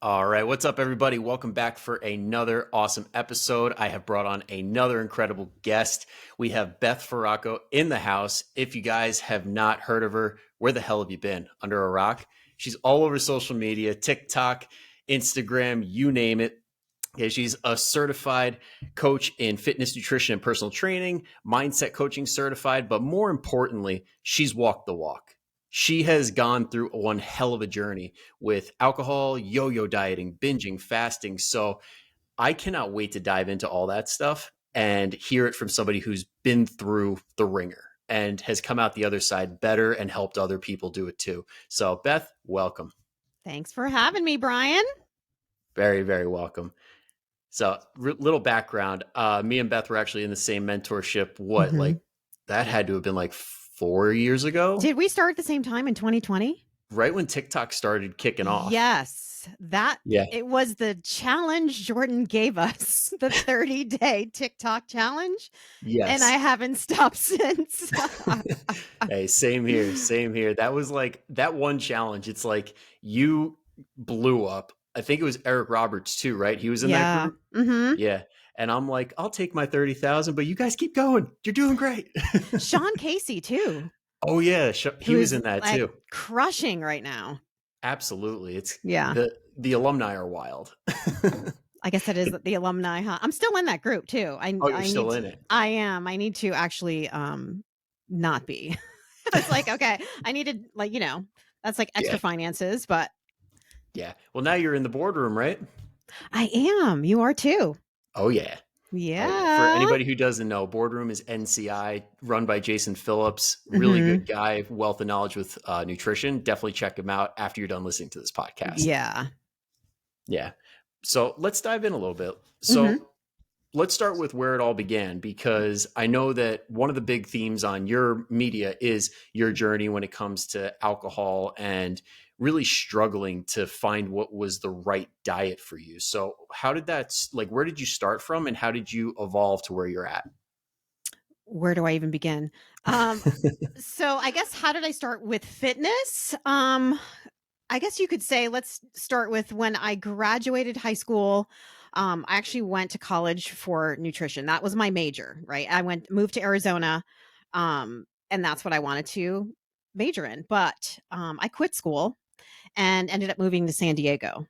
All right, what's up, everybody? Welcome back for another awesome episode. I have brought on another incredible guest. We have Beth Feraco in the house. If you guys have not heard of her, where the hell have you been? Under a rock? She's all over social media, TikTok, Instagram, you name it. Okay, she's a certified coach in fitness, nutrition, and personal training, mindset coaching certified, but more importantly, she's walked the walk. She has gone through one hell of a journey with alcohol, yo-yo dieting, binging, fasting. So I cannot wait to dive into all that stuff and hear it from somebody who's been through the ringer and has come out the other side better and helped other people do it too. So Beth, welcome. Thanks for having me, Brian. Very, very welcome. So, little background. Me and Beth were actually in the same mentorship. Like that had to have been like 4 years ago, Did we start at the same time in 2020? right when TikTok started kicking off. Yes, Yeah. it was the challenge Jordan gave us, the 30-day TikTok challenge, and I Yes. haven't stopped since. Hey, same here. Same here. That was like that one challenge. It's like you blew up. I think it was Eric Roberts too, right? He was in that Yeah. group. Yeah. And I'm like, I'll take my 30,000, but you guys keep going. You're doing great. Sean Casey too, Oh yeah, he who was is in that like too. crushing right now. Absolutely. It's Yeah. the alumni are wild. I guess that is the alumni, huh? I'm still in that group too. Oh, you're still in it. I am. I need to actually not be. It's like, okay, I needed that's like extra Yeah. finances, but Yeah. Well, now you're in the boardroom, right? I am. You are too. Oh yeah. Oh yeah. For Yeah. anybody who doesn't know, Boardroom is NCI, run by Jason Phillips. Really Mhm. good guy, wealth of knowledge with nutrition. Definitely check him out after you're done listening to this podcast. Yeah. Yeah. So let's dive in a little bit. Mhm. So let's start with where it all began, because I know that one of the big themes on your media is your journey when it comes to alcohol and really struggling to find what was the right diet for you. So how did that, like, where did you start from and how did you evolve to where you're at? Where do I even begin? Um so I guess how did I start with fitness? I guess you could say let's start with when I graduated high school. I actually went to college for nutrition. That was my major, right? Moved to Arizona, and that's what I wanted to major in. But I quit school and ended up moving to San Diego.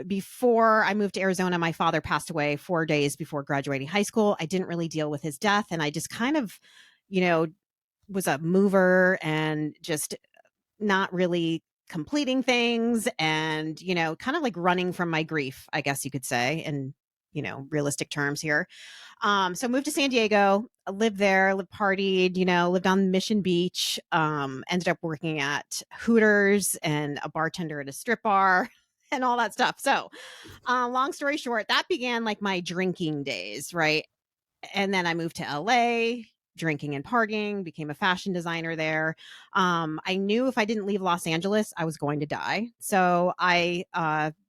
Before I moved to Arizona, my father passed away 4 days before graduating high school. I didn't really deal with his death, and I just kind of, you know, was a mover and just not really completing things and, kind of like running from my grief, I guess you could say, in, realistic terms here. So moved to San Diego, lived there, lived partied, lived on Mission Beach, ended up working at Hooters and a bartender at a strip bar and all that stuff. So, long story short, that began like my drinking days, right? And then I moved to LA, drinking and partying, became a fashion designer there. I knew if I didn't leave Los Angeles, I was going to die. So I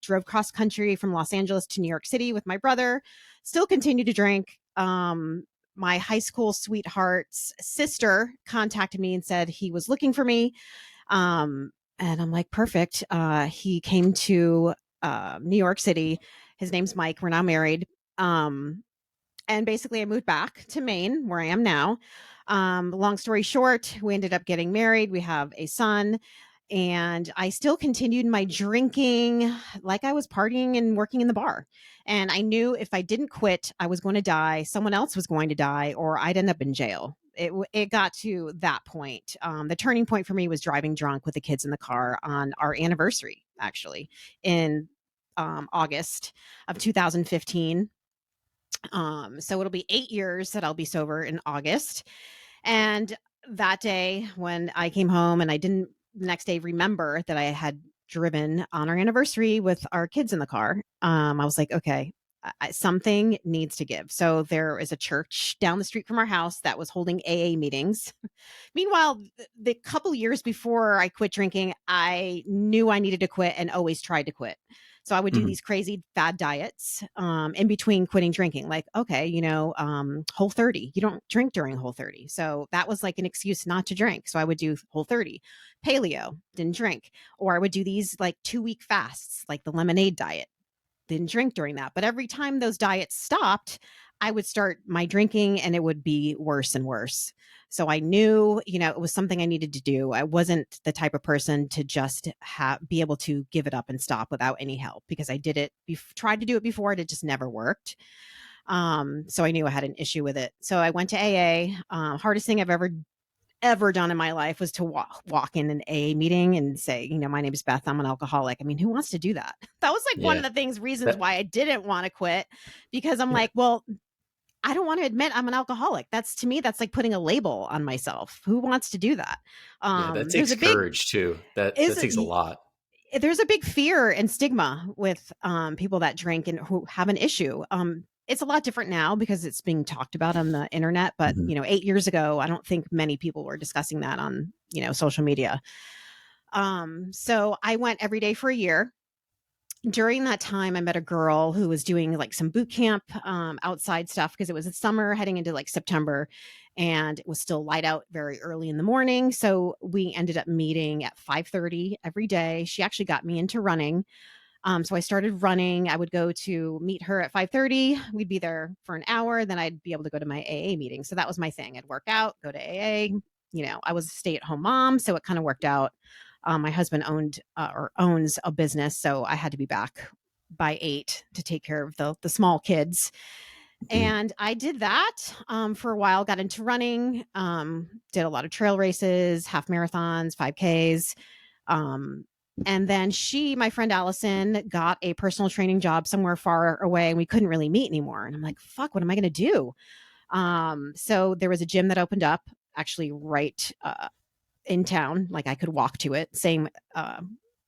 drove cross country from Los Angeles to New York City with my brother, still continued to drink. My high school sweetheart's sister contacted me and said he was looking for me. And I'm like, perfect. He came to New York City. His name's Mike. We're now married. And basically, I moved back to Maine, where I am now. Long story short, we ended up getting married. We have a son, and I still continued my drinking like I was partying and working in the bar. And I knew if I didn't quit, I was going to die. Someone else was going to die, or I'd end up in jail. It got to that point. The turning point for me was driving drunk with the kids in the car on our anniversary, actually, in August of 2015. So it'll be 8 years that I'll be sober in August. And that day when I came home and I didn't the next day remember that I had driven on our anniversary with our kids in the car, I was like, okay, something needs to give. So there is a church down the street from our house that was holding AA meetings. Meanwhile, the couple years before I quit drinking, I knew I needed to quit and always tried to quit. So I would do Mhm. these crazy fad diets in between quitting drinking. Like, okay, Whole 30. You don't drink during Whole 30. So that was like an excuse not to drink. So I would do Whole 30. Paleo, didn't drink. Or I would do these like 2-week fasts, like the lemonade diet, didn't drink during that. But every time those diets stopped, I would start my drinking and it would be worse and worse. So I knew, it was something I needed to do. I wasn't the type of person to just be able to give it up and stop without any help, because I did it, tried to do it before, and it just never worked. So I knew I had an issue with it. So I went to AA. Hardest thing I've ever done in my life was to walk in an AA meeting and say, my name is Beth, I'm an alcoholic. I mean, who wants to do that? That was like one Yeah. of the reasons That why I didn't want to quit, because I'm yeah. like, well, I don't want to admit I'm an alcoholic. That's, to me, that's like putting a label on myself. Who wants to do that? Yeah, that There's takes a big courage too. That is takes a lot. there's a big fear and stigma with people that drink and who have an issue. It's a lot different now because it's being talked about on the internet. But Mhm. 8 years ago, I don't think many people were discussing that on social media. So I went every day for a year. During that time, I met a girl who was doing like some boot camp outside stuff, because it was the summer heading into like September, and it was still light out very early in the morning. So we ended up meeting at 5:30 every day. She actually got me into running. So I started running. I would go to meet her at 5:30. We'd be there for an hour. Then I'd be able to go to my AA meeting. So that was my thing. I'd work out, go to AA. I was a stay-at-home mom, so it kind of worked out. My husband owned or owns a business, so I had to be back by 8 to take care of the small kids. Mhm. And I did that for a while. Got into running. Did a lot of trail races, half marathons, 5Ks. Um, and then my friend Allison, got a personal training job somewhere far away, and we couldn't really meet anymore. And I'm like, fuck, what am I going to do? So there was a gym that opened up actually right in town. Like I could walk to it. Same,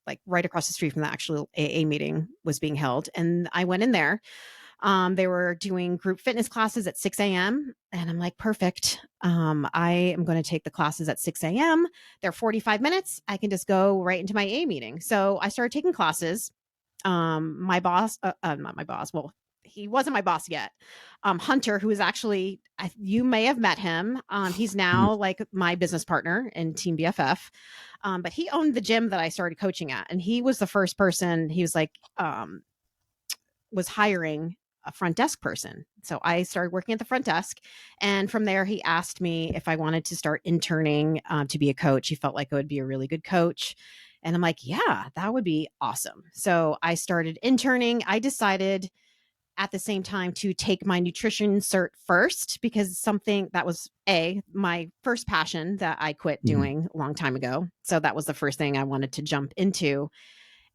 like right across the street from the actual AA meeting was being held. And I went in there. They were doing group fitness classes at 6 a.m. And I'm like, perfect. I am going to take the classes at 6 a.m. They're 45 minutes. I can just go right into my A meeting. So I started taking classes. My boss, not my boss, well, he wasn't my boss yet. Hunter, who is actually, you may have met him. He's Mhm. now like my business partner in Team BFF. But he owned the gym that I started coaching at. And he was the first person, he was like, was hiring a front desk person. So I started working at the front desk. And from there, he asked me if I wanted to start interning to be a coach. He felt like I would be a really good coach. And I'm like, yeah, that would be awesome. So I started interning. I decided at the same time to take my nutrition cert first, because something that was my first passion that I quit Mhm. doing a long time ago. So that was the first thing I wanted to jump into.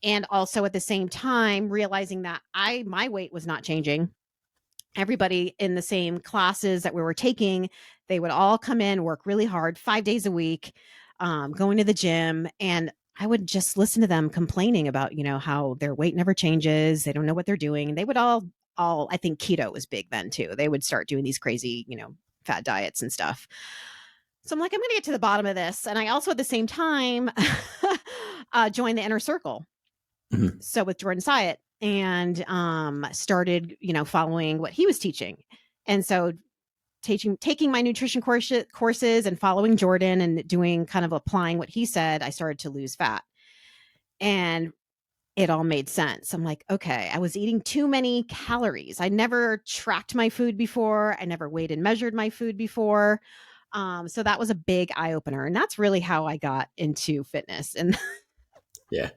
And also at the same time realizing that my weight was not changing. Everybody in the same classes that we were taking, they would all come in, work really hard 5 days a week, going to the gym, and I would just listen to them complaining about how their weight never changes, they don't know what they're doing, and they would all I think keto was big then too. They would start doing these crazy fat diets and stuff. So I'm like, I'm going to get to the bottom of this. And I also at the same time joined the inner circle, Mhm. so with Jordan Syatt, and started following what he was teaching. And so taking my nutrition courses and following Jordan and doing kind of applying what he said, I started to lose fat. And it all made sense. I'm like, okay, I was eating too many calories. I never tracked my food before. I never weighed and measured my food before. So that was a big eye opener. And that's really how I got into fitness. And Yeah.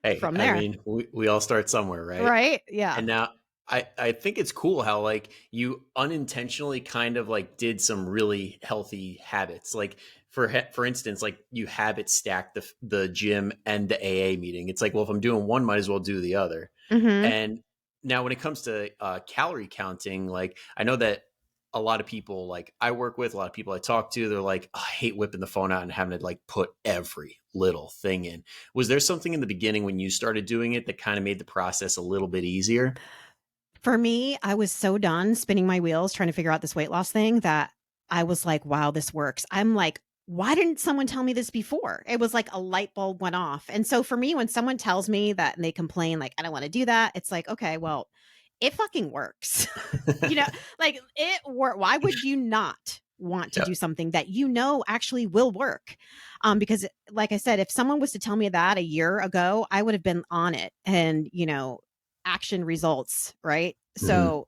Hey, from I there, mean, we all start somewhere, right? right? Yeah. And now I think it's cool how like you unintentionally kind of like did some really healthy habits. Like for instance, like you habit stack the gym and the AA meeting. It's like, well, if I'm doing one, might as well do the other. Hmm. And now when it comes to calorie counting, like I know that a lot of people like I work with, a lot of people I talk to, they're like, "Oh, I hate whipping the phone out and having to like put every little thing in." Was there something in the beginning when you started doing it that kind of made the process a little bit easier? For me, I was so done spinning my wheels trying to figure out this weight loss thing that I was like, wow, this works. I'm like why didn't someone tell me this before? It was like a light bulb went off. And so for me, when someone tells me that and they complain, like, I don't want to do that, it's like, okay, well, it fucking works. You know, like it work. Why would you not want to Yeah. do something that you know actually will work? Because like I said, if someone was to tell me that a year ago, I would have been on it and, action results, right? Mhm. So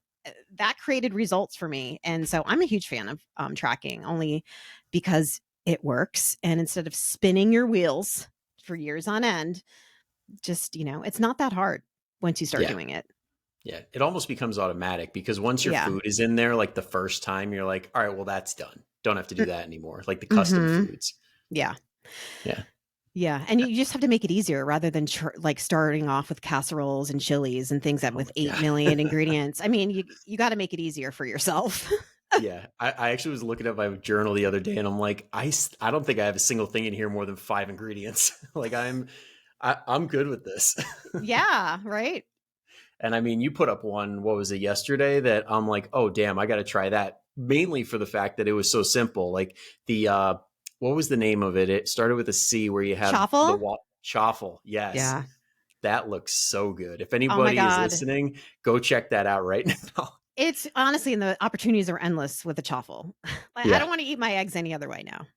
that created results for me. And so I'm a huge fan of tracking only because it works. And instead of spinning your wheels for years on end, just, it's not that hard once you start Yeah. doing it. Yeah. It almost becomes automatic because once your Yeah. food is in there, like the first time, you're like, all right, well, that's done. Don't have to do that anymore. Like the custom Mm-hmm. foods. Yeah. Yeah. Yeah, and you just have to make it easier rather than like starting off with casseroles and chilies and things that Oh with my 8 God. million ingredients. I mean, you got to make it easier for yourself. Yeah. I actually was looking at my journal the other day and I'm like, I don't think I have a single thing in here more than 5 ingredients. Like I'm good with this. Yeah, right? And I mean, you put up one, what was it, yesterday that I'm like, oh, damn, I got to try that. Mainly for the fact that it was so simple. Like what was the name of it? It started with a C where you have the Chaffle? chaffle. Yes. Yeah. That looks so good. If Oh my anybody is god. listening, go check that out right now. It's honestly, and the opportunities are endless with the chaffle. Like I Yeah. don't want to eat my eggs any other way now.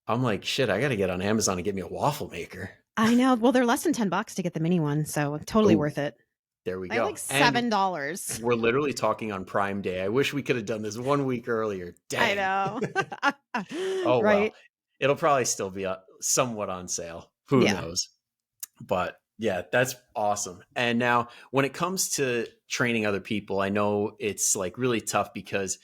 I'm like, shit, I got to get on Amazon and get me a waffle maker. I know. Well, they're less than $10 to get the mini one, so totally Oh, worth it. there we They're like go. And $7. we're literally talking on Prime Day. I wish we could have done this 1 week earlier. I Dang. know. Oh, well. Right? It'll probably still be somewhat on sale. Who Yeah. knows? But yeah, that's awesome. And now when it comes to training other people, I know it's like really tough because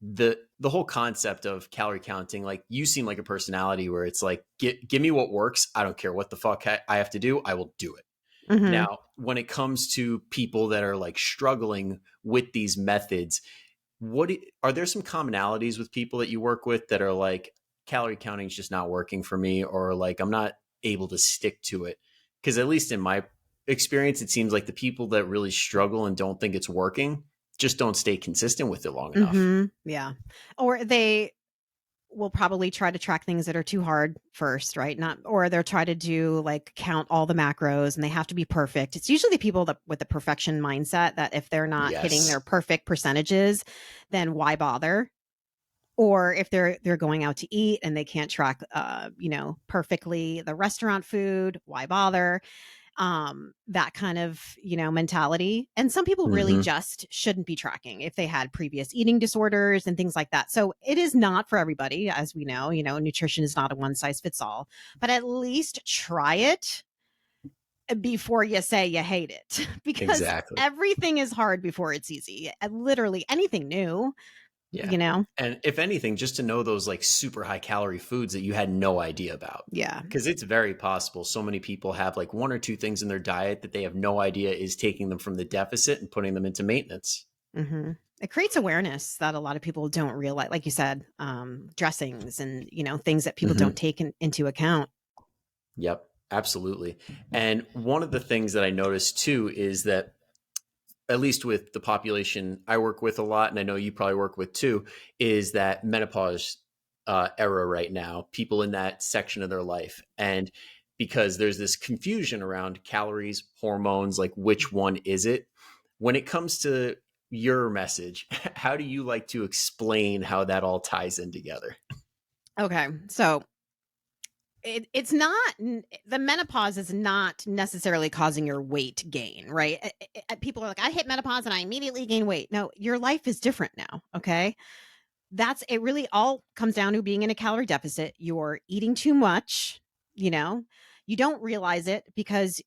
the whole concept of calorie counting, like you seem like a personality where it's like, give me what works. I don't care what the fuck I have to do. I will do it. Mhm. Now, when it comes to people that are like struggling with these methods, are there some commonalities with people that you work with that are like calorie counting is just not working for me, or like I'm not able to stick to it? Because at least in my experience, it seems like the people that really struggle and don't think it's working just don't stay consistent with it long enough. Mhm. Yeah. Or they will probably try to track things that are too hard first, right? Not or they'll try to do like count all the macros and they have to be perfect. It's usually the people that with the perfection mindset that if they're not hitting Yes. their perfect percentages, then why bother? Or if they're going out to eat and they can't track perfectly the restaurant food, why bother? That kind of mentality. And some people really Hmm. just shouldn't be tracking if they had previous eating disorders and things like that. So it is not for everybody, as we know. Nutrition is not a one size fits all, but at least try it before you say you hate it because Exactly. everything is hard before it's easy. Literally anything new, Yeah. you know. And if anything, just to know those like super high calorie foods that you had no idea about. Yeah. Because it's very possible so many people have like one or two things in their diet that they have no idea is taking them from the deficit and putting them into maintenance. Hmm. It creates awareness that a lot of people don't realize, like you said, dressings and things that people Hmm. don't take into account. Yep, absolutely. And one of the things that I noticed too is that, at least with the population I work with a lot, and I know you probably work with too, is that menopause era right now, people in that section of their life. And because there's this confusion around calories, hormones, like which one is it? When it comes to your message, how do you like to explain how that all ties in together? Okay, so it's not the menopause is not necessarily causing your weight gain, right? People are like, I hit menopause and I immediately gain weight. No, your life is different now. Okay, that's it. Really, all comes down to being in a calorie deficit. You're eating too much. You know, you don't realize it because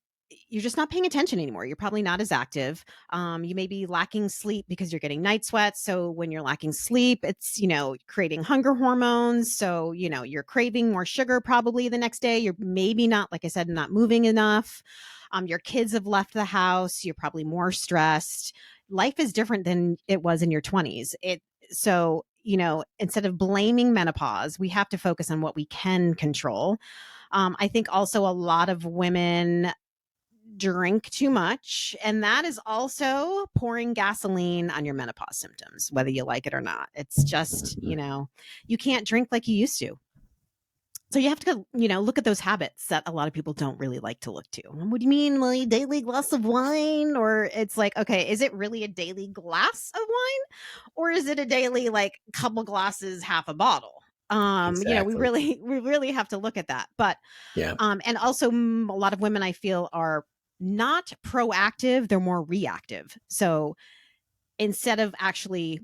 you're just not paying attention anymore. You're probably not as active. You may be lacking sleep because you're getting night sweats. So when you're lacking sleep, it's creating hunger hormones. So you're craving more sugar probably the next day. You're maybe not, like I said, not moving enough. Your kids have left the house. You're probably more stressed. Life is different than it was in your 20s. So, instead of blaming menopause, we have to focus on what we can control. I think also a lot of women drink too much, and that is also pouring gasoline on your menopause symptoms, whether you like it or not. It's just, Mhm. you can't drink like you used to. So you have to, look at those habits that a lot of people don't really like to look to. What do you mean, like daily glass of wine? Or it's like, okay, is it really a daily glass of wine? Or is it a daily like couple glasses, half a bottle? We Exactly. really we really have to look at that. But Yeah. and also a lot of women I feel are not proactive, they're more reactive. So instead of actually,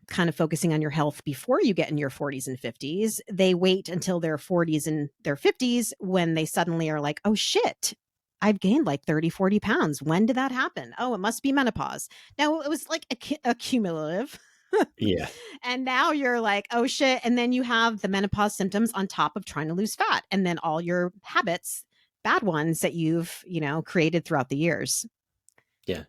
kind of focusing on your health before you get in your 40s and 50s, they wait until their 40s and their 50s when they suddenly are like, oh shit, I've gained like 30, 40 pounds. When did that happen? Oh, it must be menopause. Now it was like a cumulative. Yeah. And now you're like, oh shit. And then you have the menopause symptoms on top of trying to lose fat. And then all your habits, bad ones that you've, created throughout the years. Yeah.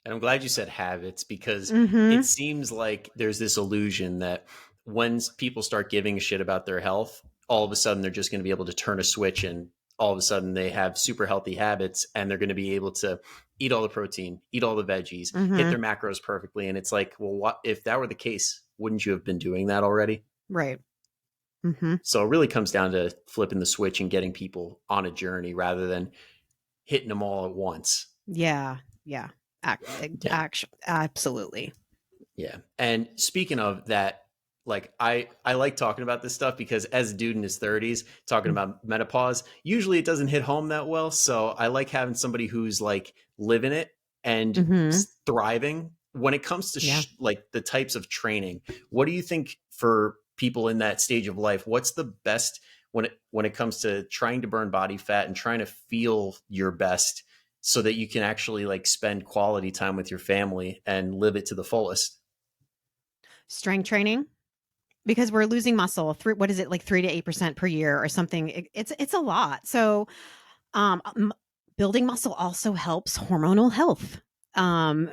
And I'm glad you said habits because it Mm-hmm. seems like there's this illusion that when people start giving a shit about their health, all of a sudden they're just going to be able to turn a switch and all of a sudden they have super healthy habits and they're going to be able to eat all the protein, eat all the veggies, hit Mm-hmm. their macros perfectly. And it's like, well, what if that were the case? Wouldn't you have been doing that already? Right. Mm-hmm. So it really comes down to flipping the switch and getting people on a journey rather than hitting them all at once. Yeah. Yeah. Yeah. Actually, absolutely. Yeah. And speaking of that, like I like talking about this stuff because as a dude in his 30s talking about menopause, usually it doesn't hit home that well. So I like having somebody who's like living it and Mm-hmm. thriving when it comes to Yeah. like the types of training. What do you think for people in that stage of life? What's the best when it comes to trying to burn body fat and trying to feel your best so that you can actually like spend quality time with your family and live it to the fullest? Strength training, because we're losing muscle through, what is it, like 3 to 8% per year or something. It's a lot. So um, m- building muscle also helps hormonal health. Um,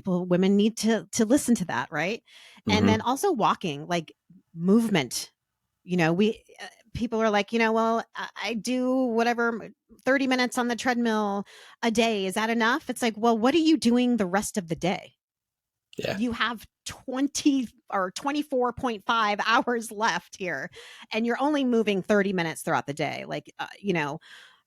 women need to listen to that, right? And then Hmm. also walking, like movement. We people are like, well, I do whatever 30 minutes on the treadmill a day. Is that enough? It's like, well, what are you doing the rest of the day? Yeah. You have 20 or 24.5 hours left here, and you're only moving 30 minutes throughout the day. Like,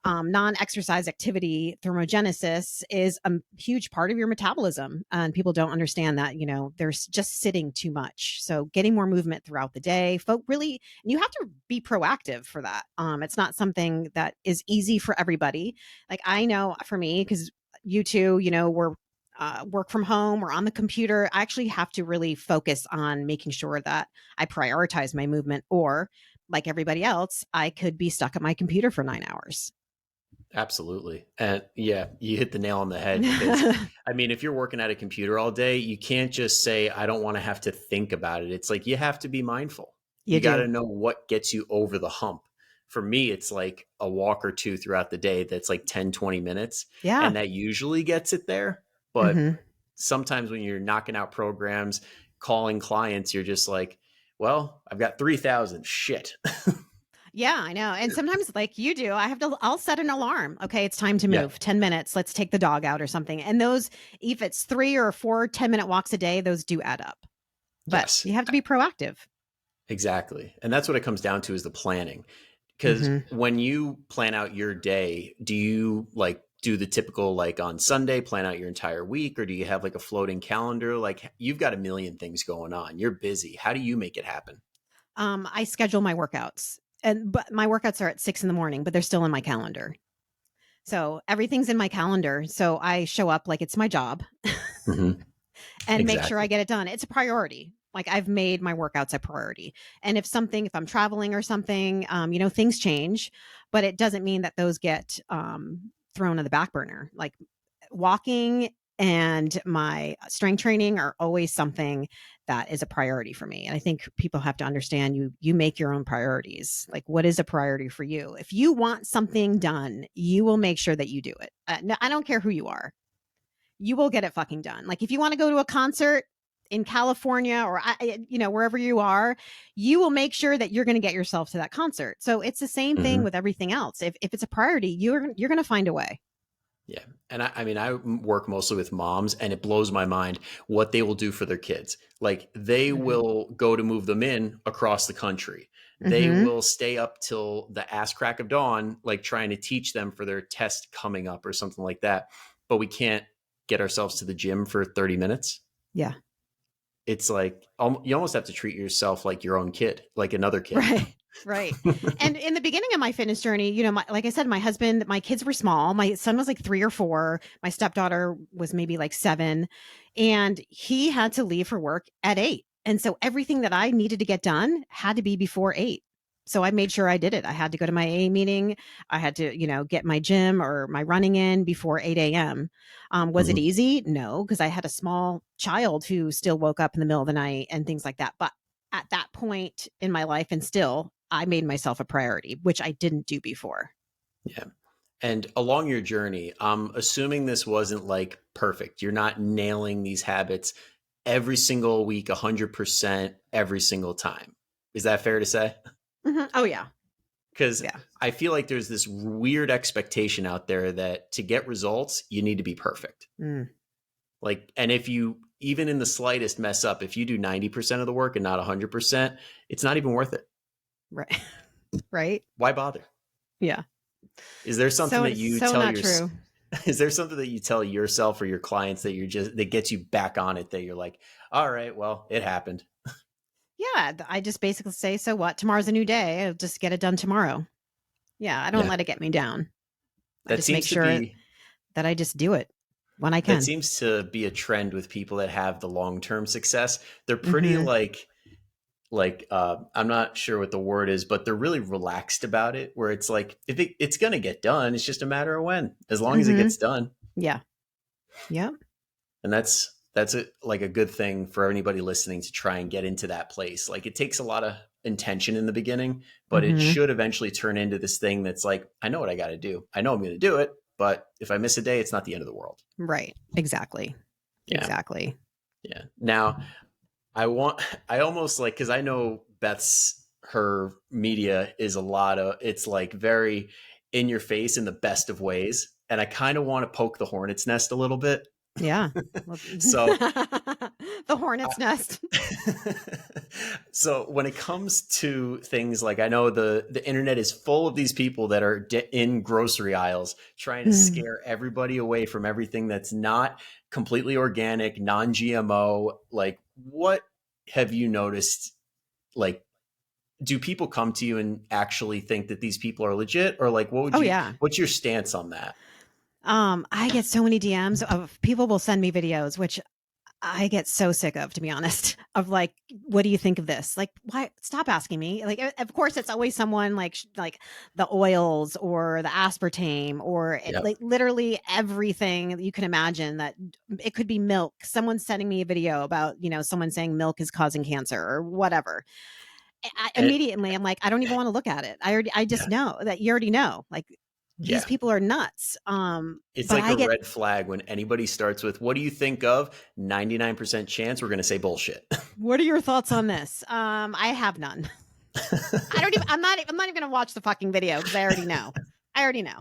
non-exercise activity thermogenesis is a huge part of your metabolism, and people don't understand that. There's just sitting too much. So getting more movement throughout the day, really, and you have to be proactive for that. It's not something that is easy for everybody. Like, I know for me, because you two, we're work from home or on the computer. I actually have to really focus on making sure that I prioritize my movement, or like everybody else, I could be stuck at my computer for 9 hours. Absolutely. And yeah, you hit the nail on the head because I mean, if you're working at a computer all day, you can't just say, I don't want to have to think about it. It's like you have to be mindful. You You got do. to know what gets you over the hump. For me, it's like a walk or two throughout the day that's like 10, 20 minutes. Yeah. And that usually gets it there. But Hmm. sometimes when you're knocking out programs, calling clients, you're just like, well, I've got 3,000. Shit. Yeah, I know. And sometimes, like you do, I'll set an alarm. Okay, it's time to Yeah. move. 10 minutes. Let's take the dog out or something. And those, if it's 3 or 4 10-minute walks a day, those do add up. But Yes. you have to be proactive. Exactly. And that's what it comes down to is the planning. Because Hmm. when you plan out your day, do you like do the typical like on Sunday plan out your entire week or do you have like a floating calendar? Like you've got a million things going on. You're busy. How do you make it happen? I schedule my workouts, but my workouts are at 6 in the morning, but they're still in my calendar. So everything's in my calendar. So I show up like it's my job Hmm. and make sure I Exactly. get it done. It's a priority. Like, I've made my workouts a priority. And if I'm traveling or something, things change, but it doesn't mean that those get thrown on the back burner. Like, walking and my strength training are always something that is a priority for me. And I think people have to understand, you make your own priorities. Like, what is a priority for you? If you want something done, you will make sure that you do it. No, I don't care who you are. You will get it fucking done. Like, if you want to go to a concert in California or wherever you are, you will make sure that you're going to get yourself to that concert. So it's the same thing Hmm. with everything else. If it's a priority, you're going to find a way. Yeah. And I mean, I work mostly with moms and it blows my mind what they will do for their kids. Like they Mhm. will go to move them in across the country. they Mm-hmm. will stay up till the ass crack of dawn, like trying to teach them for their test coming up or something like that. But we can't get ourselves to the gym for 30 minutes. Yeah. It's like you almost have to treat yourself like your own kid, like another kid. Right. Right. And in the beginning of my fitness journey, like I said, my kids were small. My son was like 3 or 4. My stepdaughter was maybe like 7. And he had to leave for work at 8. And so everything that I needed to get done had to be before 8. So I made sure I did it. I had to go to my A meeting. I had to, get my gym or my running in before 8 a.m. Was it Mhm. easy? No, because I had a small child who still woke up in the middle of the night and things like that. But at that point in my life, and still, I made myself a priority, which I didn't do before. Yeah. And along your journey, I'm assuming this wasn't like perfect. You're not nailing these habits every single week, 100% every single time. Is that fair to say? Oh yeah. Because Yeah. I feel like there's this weird expectation out there that to get results, you need to be perfect. Mm, Like, and if you even in the slightest mess up, if you do 90% of the work and not 100%, it's not even worth it. right. Right. Why bother? Yeah. Is there something So that you so tell not your true. is there something that you tell yourself or your clients that that gets you back on it, that you're like, all right, well, it happened. Yeah. I just basically say, so what? Tomorrow's a new day. I'll just get it done tomorrow. Yeah. I don't Yeah. let it get me down. I That just make seems to sure be that I just do it when I that can. seems to be a trend with people that have the long-term success. They're pretty Hmm. I'm not sure what the word is, but they're really relaxed about it, where it's like if it's going to get done, it's just a matter of when, as long as it Hmm. gets done. Yeah. Yeah. And that's like a good thing for anybody listening to try and get into that place. Like it takes a lot of intention in the beginning, but it Hmm. should eventually turn into this thing that's like, I know what I got to do. I know I'm going to do it, but if I miss a day, it's not the end of the world. Right. Exactly. Yeah. Exactly. Yeah. Now, I almost like, cuz I know Beth's her media is a lot of, it's like very in your face in the best of ways, and I kind of want to poke the hornet's nest a little bit. Yeah. Well, So the hornet's nest. so when it comes to things like, I know the internet is full of these people that are in grocery aisles trying to Mm. scare everybody away from everything that's not completely organic, non-GMO. Like, what have you noticed? Like, do people come to you and actually think that these people are legit, or like, Oh yeah. what's your stance on that? I get so many DMs of people will send me videos, which I get so sick of, to be honest, of like, what do you think of this? Like, why? Stop asking me. Like, of course, it's always someone like like the oils or the aspartame or Yep. like literally everything that you can imagine. That it could be milk. Someone's sending me a video about someone saying milk is causing cancer or whatever. And Immediately, I'm like, I don't even want to look at it. I just yeah, know that you already know. Like, these yeah. people are nuts. It's But like I a get, red flag when anybody starts with, what do you think of? 99% chance we're going to say bullshit. what are your thoughts on this? I have none. I don't even. I'm not even gonna watch the fucking video because I already know. I already know.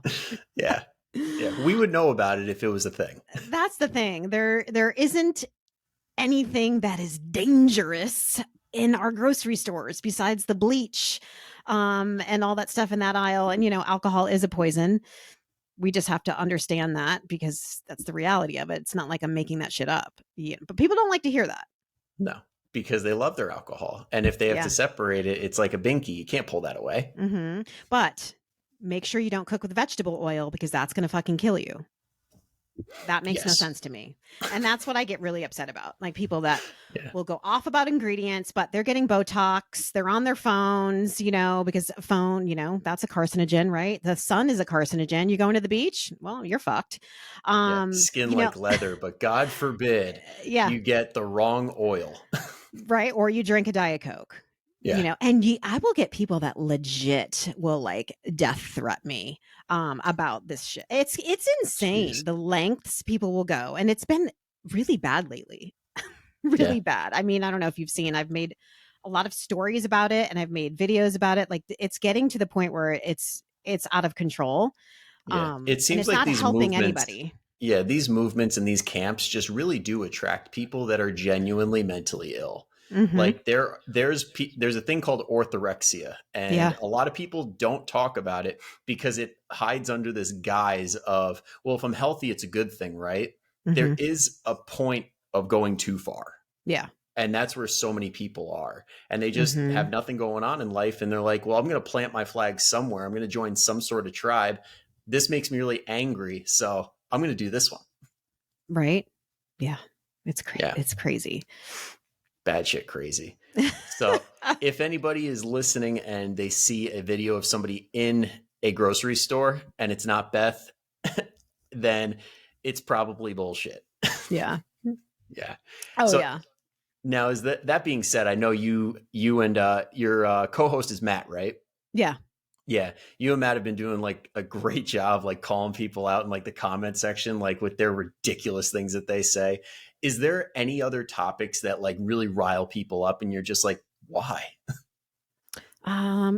Yeah. Yeah. We would know about it if it was a thing. That's the thing. There isn't anything that is dangerous in our grocery stores besides the bleach, and all that stuff in that aisle. And alcohol is a poison. We just have to understand that because that's the reality of it. It's not like I'm making that shit up. Yeah, but people don't like to hear that. No, because they love their alcohol. And if they have to Yeah. separate it, it's like a binky. You can't pull that away. But make sure you don't cook with vegetable oil because that's going to fucking kill you. That makes no Yes. sense to me. And that's what I get really upset about. Like people that Yeah. will go off about ingredients, but they're getting Botox, they're on their phones, because a phone, that's a carcinogen, right? The sun is a carcinogen. You going to the beach? Well, you're fucked. Yeah. Um, Skin you know, like leather, but God forbid yeah, you get the wrong oil. right. Or you drink a Diet Coke. Yeah. And I will get people that legit will like death threat me about this shit. It's Jeez. insane the lengths people will go, and it's been really bad lately. Yeah. Really bad. I mean, I don't know if you've seen, I've made a lot of stories about it and I've made videos about it. Like it's getting to the point where it's out of control. Yeah. It And seems it's like not these helping movements, anybody. yeah, these movements and these camps just really do attract people that are genuinely mentally ill. Mhm. Like there's a thing called orthorexia, and Yeah. a lot of people don't talk about it because it hides under this guise of, well, if I'm healthy, it's a good thing, right? There Mhm. is a point of going too far. Yeah. And that's where so many people are. And they just have Mhm. nothing going on in life. And they're like, well, I'm going to plant my flag somewhere. I'm going to join some sort of tribe. This makes me really angry. So I'm going to do this one. Right? Yeah. Yeah. It's crazy. Bad shit crazy. So if anybody is listening and they see a video of somebody in a grocery store and it's not Beth, then it's probably bullshit. Yeah. Yeah. Oh, So yeah. now, is that being said, I know you and your co-host is Matt, right? Yeah. Yeah, you and Matt have been doing like a great job, like calling people out in like the comment section, like with their ridiculous things that they say. Is there any other topics that like really rile people up, and you're just like, why?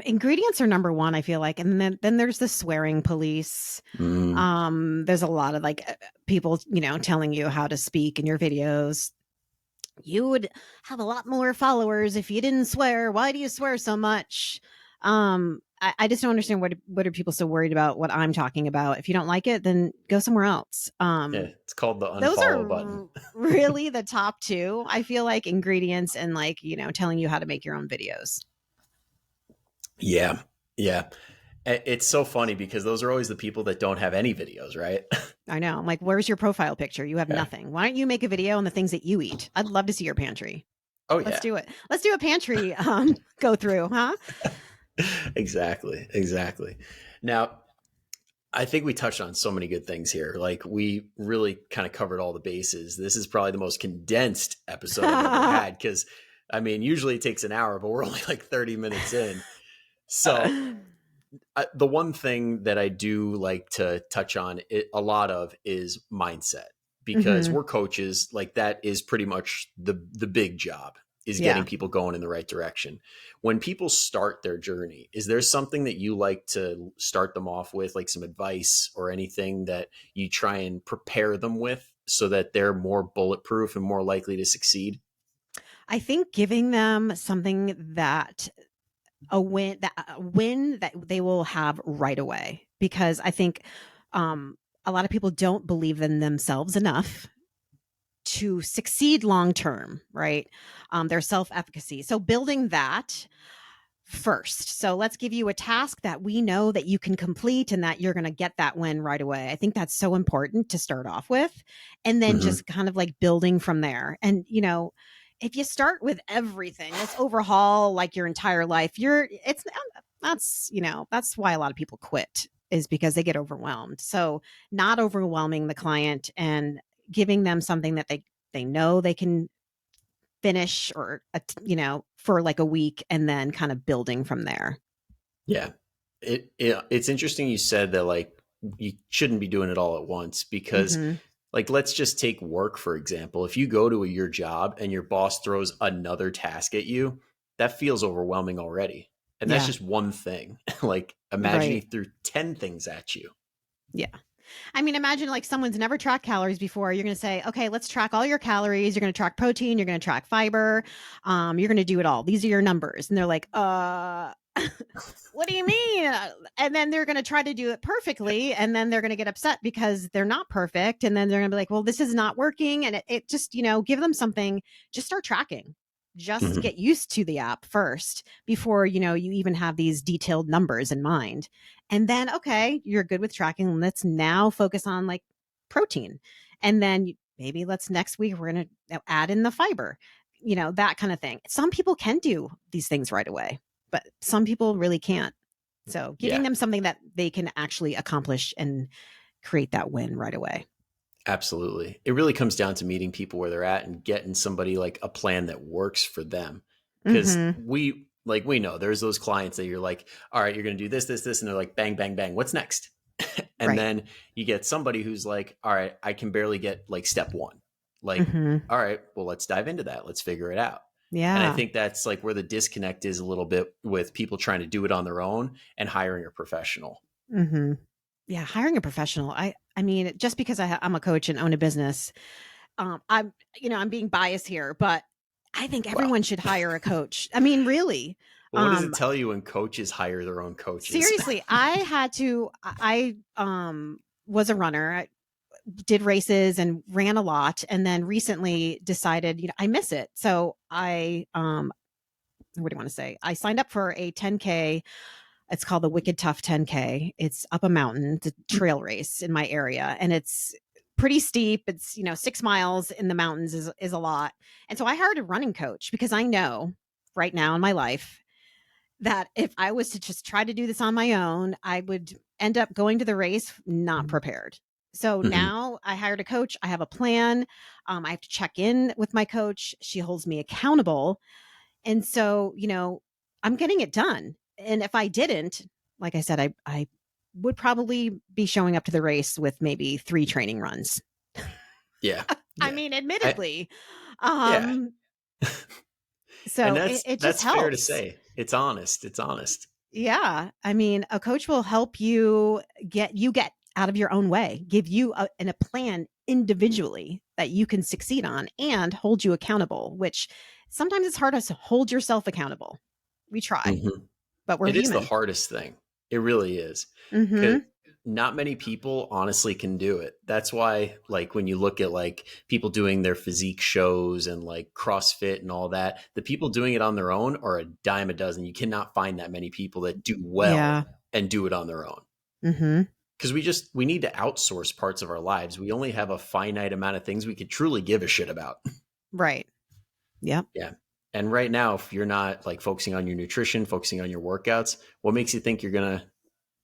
Ingredients are number one, I feel like. And then there's the swearing police. Mm, There's a lot of like people, telling you how to speak in your videos. You would have a lot more followers if you didn't swear. Why do you swear so much? I just don't understand what are people so worried about what I'm talking about. If you don't like it, then go somewhere else. yeah, it's called the Those unfollow button. are really the top two. I feel like ingredients and like, telling you how to make your own videos. Yeah, yeah. It's so funny because those are always the people that don't have any videos, right? I know. I'm like, where's your profile picture? You have Yeah. nothing. Why don't you make a video on the things that you eat? I'd love to see your pantry. Oh Let's yeah. do it. Let's do a pantry go through, huh? Exactly. Exactly. Now, I think we touched on so many good things here. Like we really kind of covered all the bases. This is probably the most condensed episode I've ever had because I mean, usually it takes an hour, but we're only like 30 minutes in. So the one thing that I do like to touch on a lot of is mindset because hmm we're coaches. Like that is pretty much the big job is getting Yeah. people going in the right direction. When people start their journey, is there something that you like to start them off with, like some advice or anything that you try and prepare them with so that they're more bulletproof and more likely to succeed? I think giving them something that a win that they will have right away because I think a lot of people don't believe in themselves enough to succeed long term, right? Their self efficacy. So building that first. So let's give you a task that we know that you can complete and that you're going to get that win right away. I think that's so important to start off with and then Mm-hmm. just kind of like building from there. And if you start with everything, let's overhaul like your entire life. That's why a lot of people quit is because they get overwhelmed. So not overwhelming the client and giving them something that they know they can finish or for like a week and then kind of building from there. Yeah. It's interesting you said that like you shouldn't be doing it all at once because Mhm. like let's just take work for example. If you go to your job and your boss throws another task at you, that feels overwhelming already. And that's Yeah. just one thing. Like imagine he Right. threw 10 things at you. Yeah. I mean, imagine like someone's never tracked calories before. You're going to say, okay, let's track all your calories. You're going to track protein. You're going to track fiber. You're going to do it all. These are your numbers. And they're like, what do you mean? And then they're going to try to do it perfectly. And then they're going to get upset because they're not perfect. And then they're going to be like, well, this is not working. And it just, give them something, just start tracking. Just Mhm. get used to the app first before, you even have these detailed numbers in mind. And then, okay, you're good with tracking. Let's now focus on like protein. And then maybe let's next week, we're going to add in the fiber, that kind of thing. Some people can do these things right away, but some people really can't. So giving Yeah, them something that they can actually accomplish and create that win right away. absolutely. It really comes down to meeting people where they're at and getting somebody like a plan that works for them. Cause Mm-hmm. we know there's those clients that you're like, all right, you're going to do this. And they're like, bang, bang, bang. What's next? And Right. then you get somebody who's like, all right, I can barely get like step one. Like, Mm-hmm. all right, well, let's dive into that. Let's figure it out. And I Yeah. think that's like where the disconnect is a little bit with people trying to do it on their own and hiring a professional. Mm-hmm. Yeah. Hiring a professional. I mean, just because I'm a coach and own a business, I'm being biased here, but I think Wow. everyone should hire a coach. I mean, really. Well, what does it tell you when coaches hire their own coaches? Seriously, I was a runner. I did races and ran a lot, and then recently decided, I miss it. So what do you want to say? I signed up for a 10K. It's called the Wicked Tough 10K. It's up a mountain. It's a trail race in my area, and it's pretty steep. It's 6 miles in the mountains is a lot. And so I hired a running coach because I know right now in my life that if I was to just try to do this on my own, I would end up going to the race not prepared. So Mhm. now I hired a coach. I have a plan. I have to check in with my coach. She holds me accountable. And so, I'm getting it done. And if I didn't, like I said, I would probably be showing up to the race with maybe 3 training runs. Yeah. I Yeah. mean, I, admittedly. yeah. Um, And so it just that's fair to helps. say. It's honest. It's honest. Yeah. I mean, a coach will help you get out of your own way, give you a plan individually that you can succeed on and hold you accountable, which sometimes it's hard to hold yourself accountable. We try, Mhm. but we're It is the human. hardest thing. It really is. Because Mhm. not many people honestly can do it. That's why, like, when you look at like people doing their physique shows and like CrossFit and all that, the people doing it on their own are a dime a dozen. You cannot find that many people that do well Yeah. and do it on their own. Mhm. Because we need to outsource parts of our lives. We only have a finite amount of things we could truly give a shit about. Right. Yep. Yeah. And right now, if you're not like focusing on your nutrition, focusing on your workouts, what makes you think you're going to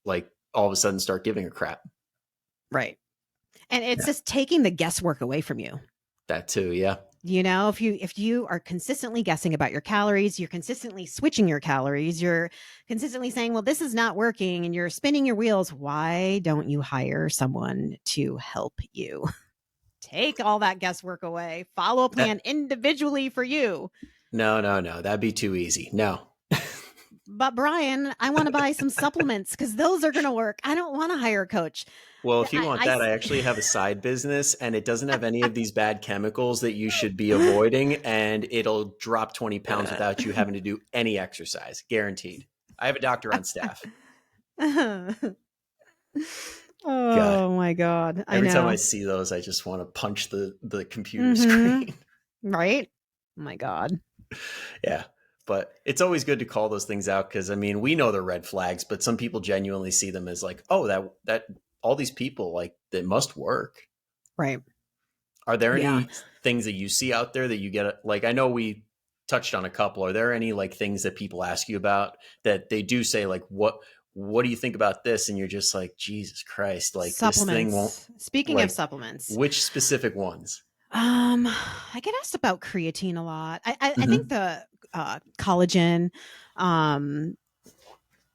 like all of a sudden start giving a crap? Right. And it's Yeah. just taking the guesswork away from you. That too. Yeah. If you are consistently guessing about your calories, you're consistently switching your calories, you're consistently saying, well, this is not working, and you're spinning your wheels, why don't you hire someone to help you? Take all that guesswork away. Follow a plan That, individually for you. no, no, no. That'd be too easy. No. But Brian, I want to buy some supplements because those are going to work. I don't want to hire a coach. Well, I, if you want I that, I actually have a side business and it doesn't have any of these bad chemicals that you should be avoiding. And it'll drop 20 pounds without you having to do any exercise. Guaranteed. I have a doctor on staff. God. Oh my God. I Every time I know. see those, I just want to punch the computer Mm-hmm. screen. Right? Oh my God. Yeah. But it's always good to call those things out because I mean, we know they're red flags, but some people genuinely see them as like, oh, that all these people like that must work. Right. Are there Yeah. any things that you see out there that you get like I know we touched on a couple. Are there any like things that people ask you about that they do say like what do you think about this? And you're just like, Jesus Christ, like this thing won't Supplements. Speaking of like supplements, which specific ones? I get asked about creatine a lot. I think Mm-hmm. the collagen, um,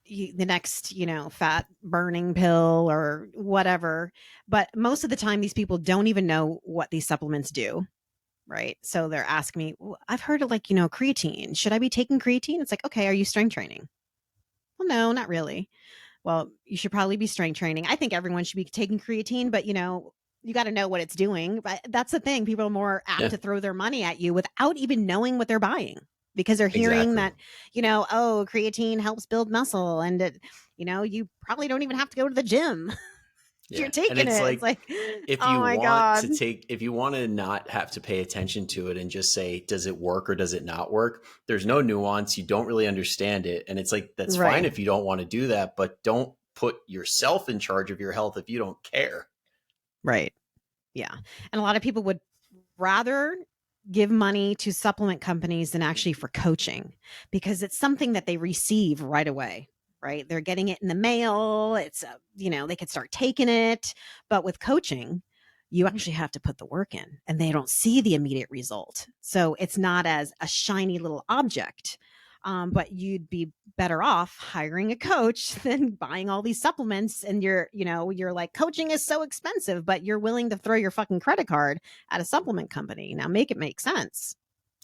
the next, fat burning pill or whatever. But most of the time, these people don't even know what these supplements do. Right. So they're asking me, "Well, I've heard of like, creatine. Should I be taking creatine?" It's like, okay, are you strength training? Well, no, not really. Well, you should probably be strength training. I think everyone should be taking creatine, but you got to know what it's doing. But that's the thing. People are more apt Yeah, to throw their money at you without even knowing what they're buying because they're hearing exactly. that, oh, creatine helps build muscle. And, you probably don't even have to go to the gym. You're Yeah. And taking it's it. It's like like, oh my God. if you want to not have to pay attention to it and just say, does it work or does it not work? There's no nuance. You don't really understand it. And it's like, that's fine Right. if you don't want to do that, but don't put yourself in charge of your health if you don't care. Right. Yeah. And a lot of people would rather give money to supplement companies than actually for coaching because it's something that they receive right away, right? They're getting it in the mail. It's, they could start taking it. But with coaching, you actually have to put the work in and they don't see the immediate result. So it's not as a shiny little object. But you'd be better off hiring a coach than buying all these supplements. And you're like, coaching is so expensive, but you're willing to throw your fucking credit card at a supplement company. Now make it make sense.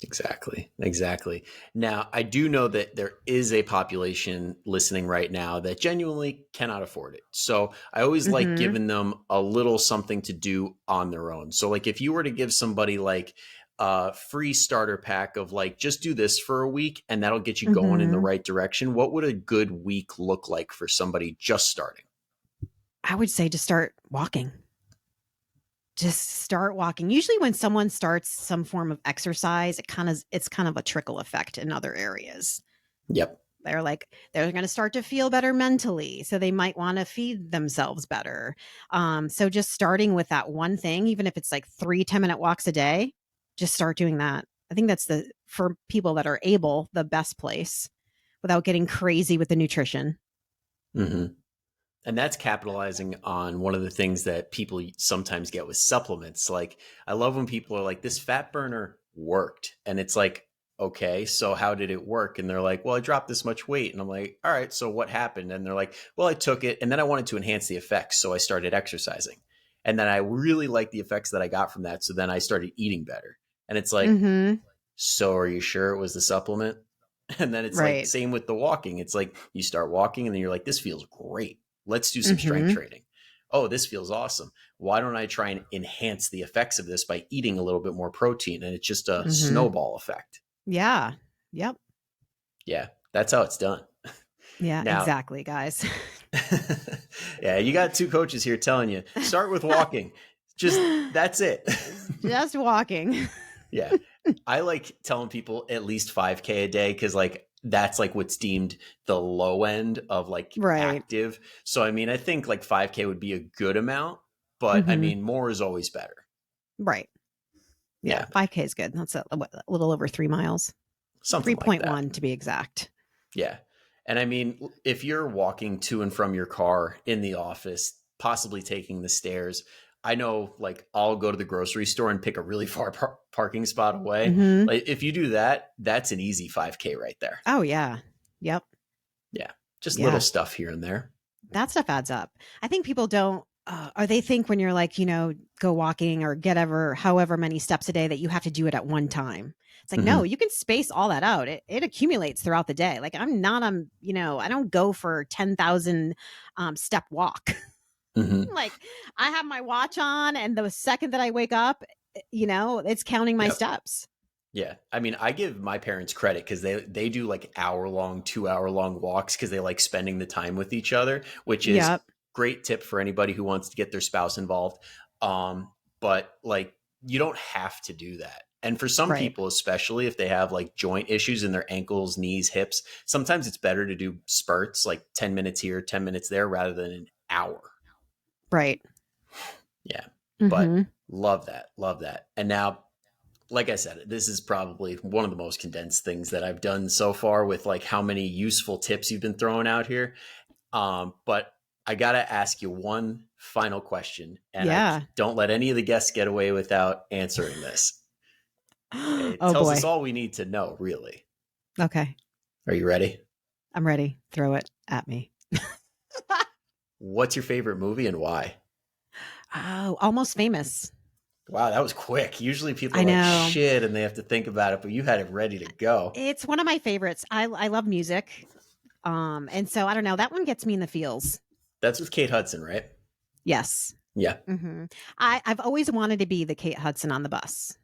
Exactly. Exactly. Now, I do know that there is a population listening right now that genuinely cannot afford it. So I always like Mm-hmm. giving them a little something to do on their own. So, like, if you were to give somebody like a free starter pack of like, just do this for a week and that'll get you going in the Mhm. right direction, what would a good week look like for somebody just starting? I would say to start walking. Just start walking. Usually when someone starts some form of exercise, it's kind of a trickle effect in other areas. Yep. They're going to start to feel better mentally, so they might want to feed themselves better. So just starting with that one thing, even if it's like 3 10-minute walks a day, just start doing that. I think that's the for people that are able, the best place without getting crazy with the nutrition. Hmm. And that's capitalizing on one of the things that people sometimes get with supplements. Like, I love when people are like, this fat burner worked. And it's like, okay, so how did it work? And they're like, well, I dropped this much weight. And I'm like, all right, so what happened? And they're like, well, I took it and then I wanted to enhance the effects. So I started exercising. And then I really liked the effects that I got from that. So then I started eating better. And it's like, Mhm. so are you sure it was the supplement? And then it's like, Right. same with the walking. It's like you start walking and then you're like, this feels great. Let's do some strength Mhm. training. Oh, this feels awesome. Why don't I try and enhance the effects of this by eating a little bit more protein? And it's just a Mhm. snowball effect. Yeah. Yep. Yeah, that's how it's done. Yeah, Now, exactly, guys. yeah, you got two coaches here telling you start with walking. Just that's it. Just walking. Yeah. I like telling people at least 5K a day because, like, that's like what's deemed the low end of like Right. active. So, I mean, I think like 5K would be a good amount, but I Mhm. mean, more is always better. Right. Yeah, Yeah. 5K is good. That's a little over 3 miles. Something like that. 3.1 to be exact. Yeah. And I mean, if you're walking to and from your car in the office, possibly taking the stairs, I know like I'll go to the grocery store and pick a really far parking spot away. Mhm. Like, if you do that, that's an easy 5K right there. Oh, yeah. Yep. Yeah. Just little Yeah. stuff here and there. That stuff adds up. I think people don't or they think when you're like, go walking or get however many steps a day that you have to do it at one time. It's like, no, Hmm. you can space all that out. It accumulates throughout the day. Like I'm not I don't go for 10,000 step walk. Hmm. Like I have my watch on and the second that I wake up, it's counting my Yep. steps. Yeah. I mean, I give my parents credit because they do like hour long, 2 hour long walks because they like spending the time with each other, which is Yep. great tip for anybody who wants to get their spouse involved. But like, you don't have to do that. And for some Right. people, especially if they have like joint issues in their ankles, knees, hips, sometimes it's better to do spurts like 10 minutes here, 10 minutes there rather than an hour. Right. Yeah. But Mhm. love that. Love that. And now, like I said, this is probably one of the most condensed things that I've done so far with like how many useful tips you've been throwing out here. But I got to ask you one final question, and I Yeah. don't let any of the guests get away without answering this. It Oh tells us boy. all we need to know, really. Okay. Are you ready? I'm ready. Throw it at me. What's your favorite movie and why? Oh, Almost Famous. Wow, that was quick. Usually people are I like, know. shit, and they have to think about it, but you had it ready to go. It's one of my favorites. I love music. And so I don't know, that one gets me in the feels. That's with Kate Hudson, right? Yes. Yeah. Mhm. I've always wanted to be the Kate Hudson on the bus.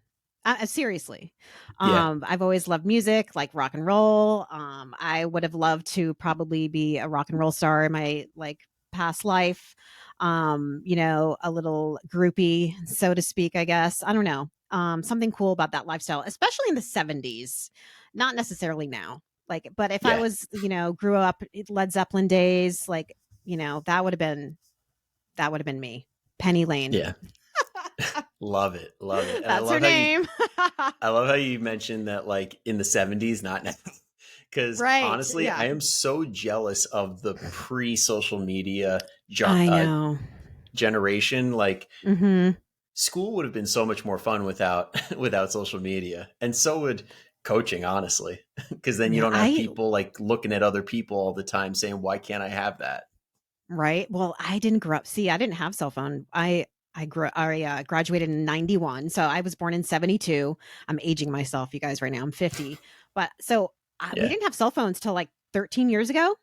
Seriously. Yeah. I've always loved music, like rock and roll. I would have loved to probably be a rock and roll star in my like past life. A little groupie, so to speak, I guess. I don't know. Something cool about that lifestyle, especially in the 70s. Not necessarily now. Like, but if I Yeah. was, grew up Led Zeppelin days, like, that would have been me. Penny Lane. Yeah. Love it. Love it. And That's her name. I love how you mentioned that like in the 70s, not now. Because Right. honestly, Yeah. I am so jealous of the pre-social media I know. generation. Like, Mhm. school would have been so much more fun without without social media, and so would coaching, honestly. Because then you Yeah, don't have people like looking at other people all the time saying, "Why can't I have that?" right? Well, I didn't grow up. See, I didn't have cell phone. I graduated in 91, so I was born in 72. I'm aging myself, you guys, right now. I'm 50. But so we Yeah. didn't have cell phones till like 13 years ago,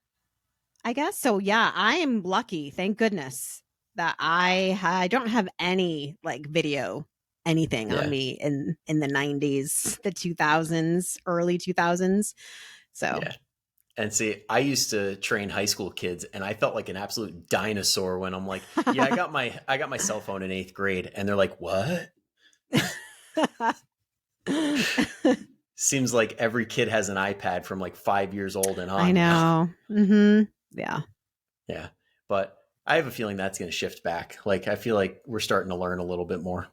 I guess. So yeah, I am lucky, thank goodness, that I don't have any like video anything on Yeah. me in the 90s, the 2000s, early 2000s. So Yeah. And see, I used to train high school kids and I felt like an absolute dinosaur when I'm like, yeah, I got my cell phone in 8th grade. And they're like, what? Seems like every kid has an iPad from like 5 years old and I on now. know. Yeah. Yeah. But I have a feeling that's going to shift back. Like, I feel like we're starting to learn a little bit more.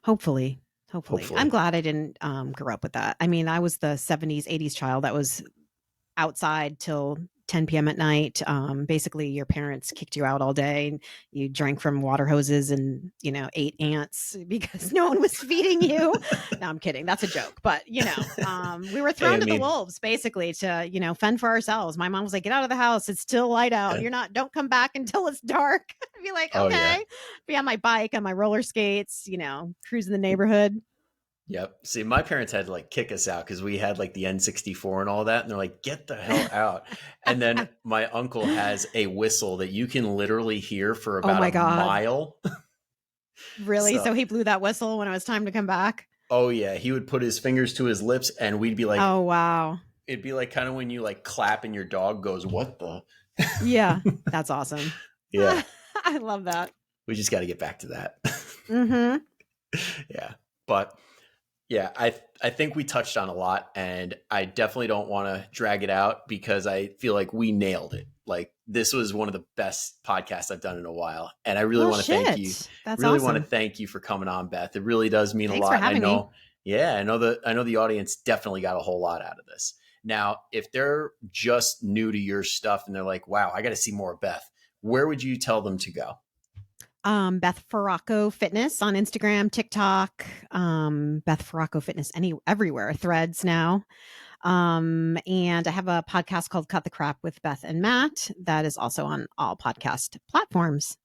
Hopefully. Hopefully. I'm Hopefully. glad I didn't grow up with that. I mean, I was the 70s, 80s child that was outside till 10 p.m. at night. Basically, your parents kicked you out all day. And you drank from water hoses and, ate ants because no one was feeding you. No, I'm kidding. That's a joke. But, we were Hey, thrown to the wolves basically to, fend for ourselves. My mom was like, get out of the house. It's still light out. yeah. Don't come back until it's dark. I'd be like, Oh, yeah. okay. Be on my bike, on my roller skates, cruising the neighborhood. Yep. See, my parents had to like kick us out because we had like the N64 and all that. And they're like, get the hell out. And then my uncle has a whistle that you can literally hear for Oh about my a God. mile. Really? So, So he blew that whistle when it was time to come back? oh, yeah. He would put his fingers to his lips and we'd be like, Oh, wow. it'd be like kind of when you like clap and your dog goes, what the? Yeah, that's awesome. Yeah. I love that. We just got to get back to that. Mhm. Yeah. But yeah, I think we touched on a lot and I definitely don't want to drag it out because I feel like we nailed it. Like this was one of the best podcasts I've done in a while. And I really Well, want to thank you. shit. That's Really want to awesome. thank you for coming on, Beth. It really does mean a Thanks for lot. And I having me. know, yeah, I know the audience definitely got a whole lot out of this. Now, if they're just new to your stuff and they're like, wow, I got to see more of Beth, where would you tell them to go? Beth Feraco Fitness on Instagram, TikTok, Beth Feraco Fitness everywhere, Threads now. And I have a podcast called Cut the Crap with Beth and Matt that is also on all podcast platforms.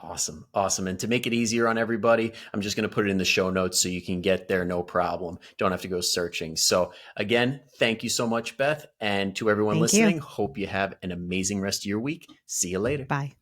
Awesome. Awesome. And to make it easier on everybody, I'm just going to put it in the show notes so you can get there. No problem. Don't have to go searching. So again, thank you so much, Beth. And to everyone Thank you. listening, hope you have an amazing rest of your week. See you later. Bye.